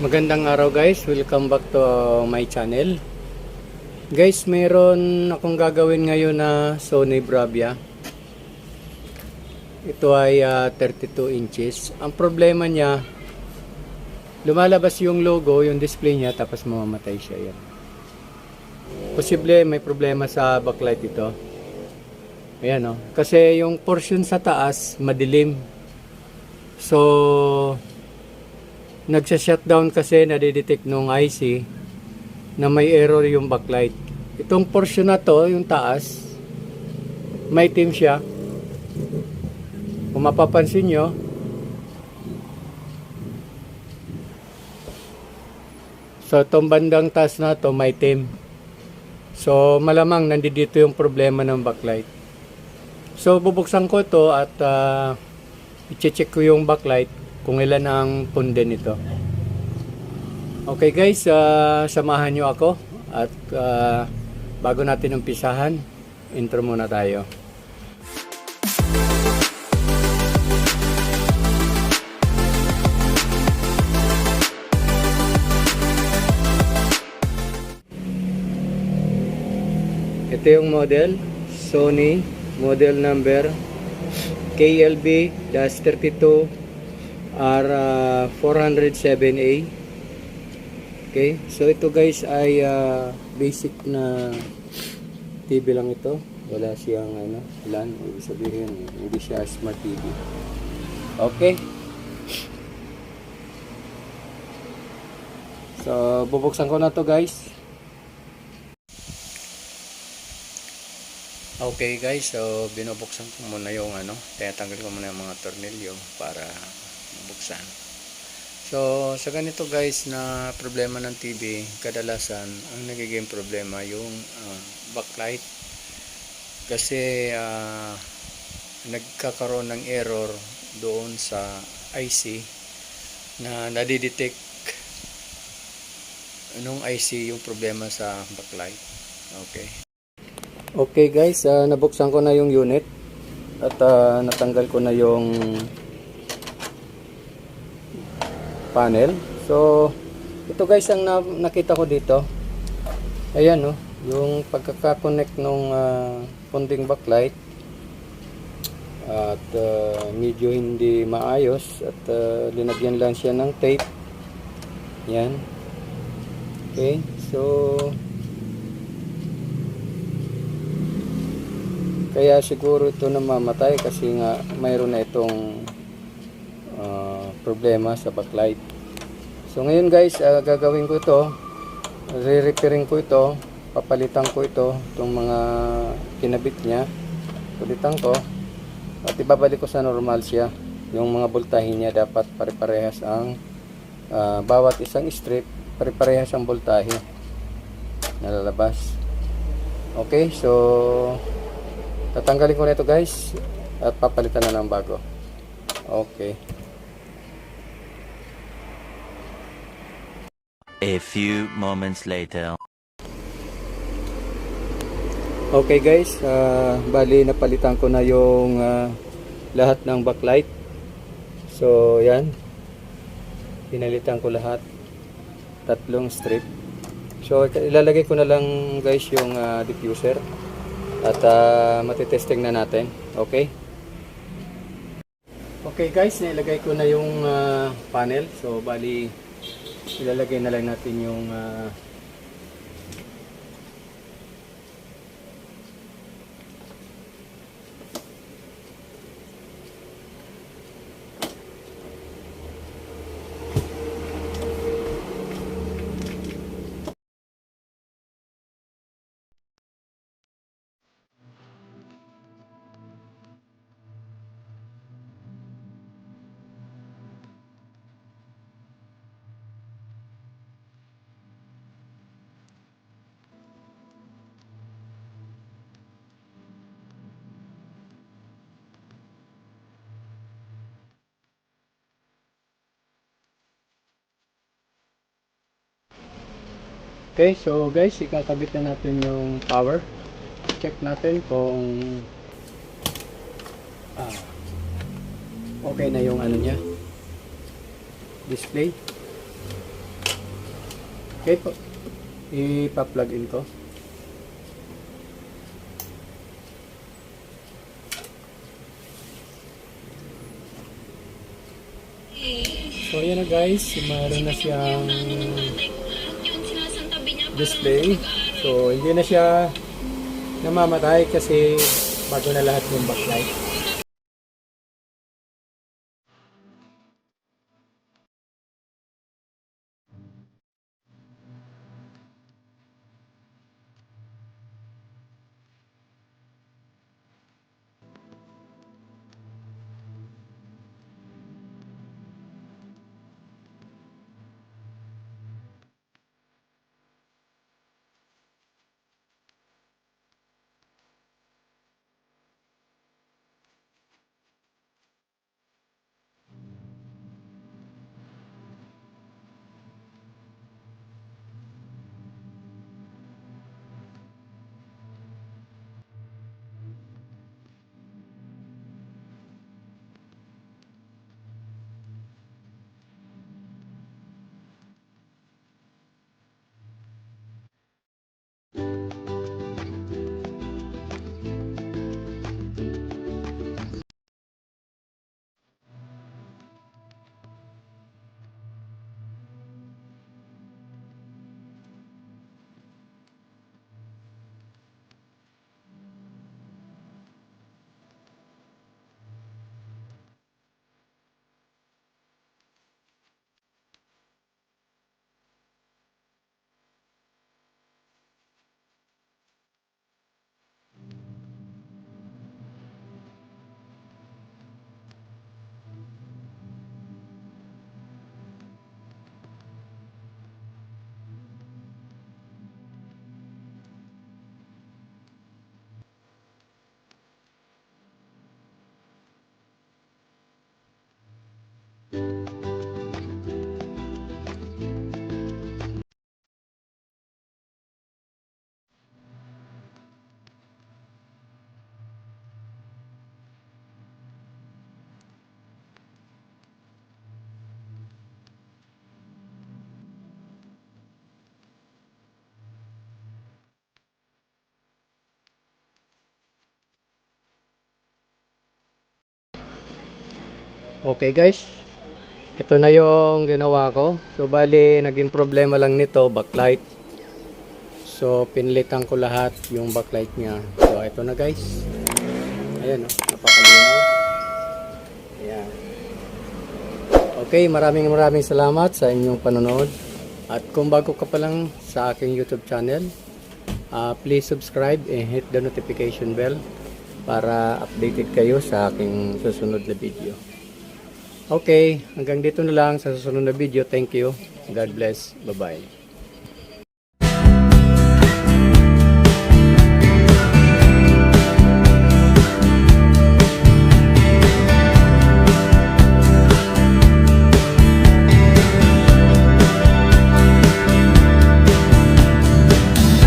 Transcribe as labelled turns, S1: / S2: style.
S1: Magandang araw guys, welcome back to my channel. Guys, meron akong gagawin ngayon na Sony Bravia. Ito ay 32 inches. Ang problema niya, lumalabas yung logo, yung display niya, tapos mamamatay siya yan. Posible may problema sa backlight ito. Ayan o, kasi yung portion sa taas madilim. So nagsa-shutdown kasi nadidetect nung IC na may error yung backlight. Itong portion na to, yung taas, may dim siya. Kung mapapansin nyo, so itong bandang taas na to may dim. So malamang nandito yung problema ng backlight. So bubuksan ko to at i-check ko yung backlight kung ilan ang punde nito. Okay guys, samahan nyo ako at bago natin umpisahan, intro muna tayo. Ito yung model, Sony model number KLB-32 R407A. Okay, so ito guys ay basic na TV lang ito. Wala siyang plan, ibig sabihin hindi siya smart TV. Okay, so bubuksan ko na to guys. Okay guys, so binubuksan ko muna yung tinatanggal ko muna yung mga tornilyo para buksan. So sa ganito guys na problema ng TV, kadalasan ang nagiging problema yung backlight, kasi nagkakaroon ng error doon sa IC na nadidetect anong IC yung problema sa backlight. Okay guys, nabuksan ko na yung unit at natanggal ko na yung panel. So ito guys ang nakita ko dito. Ayan yung pagkaka-connect nung punding backlight at medyo hindi maayos at linagyan lang siya ng tape. Yan. Okay, so kaya siguro ito namamatay kasi nga mayroon na itong problema sa backlight. So ngayon guys, gagawin ko ito, re-repairing ko ito, papalitan ko itong mga kinabit niya, palitan ko at ibabalik ko sa normal siya. Yung mga voltahe niya dapat pare-parehas ang bawat isang strip, pare-parehas ang voltahe na lalabas. Okay, so tatanggalin ko na ito guys at papalitan na ng bago. Okay.
S2: A few moments later.
S1: Okay guys, bali napalitan ko na yung lahat ng backlight. So yan, pinalitan ko lahat, tatlong strip. So ilalagay ko na lang guys yung diffuser at matitesting na natin. Okay. Okay guys, nilagay ko na yung panel. So bali ilalagay na lang natin yung okay, so guys, ikakabit na natin yung power. Check natin kung okay na yung niya, display. Okay po. Ipa-plug in ko. So ayan na guys, mayroon na siyang display. So hindi na siya namamatay kasi bago na lahat yung backlight. Okay guys, ito na yung ginawa ko. So bali, naging problema lang nito, backlight. So pinilitan ko lahat yung backlight niya. So ito na guys. Ayan, napakalinaw. Ayan. Okay, maraming salamat sa inyong panonood. At kung bago ka pa lang sa aking YouTube channel, please subscribe and hit the notification bell para updated kayo sa aking susunod na video. Okay, hanggang dito na lang sa susunod na video. Thank you. God bless. Bye-bye.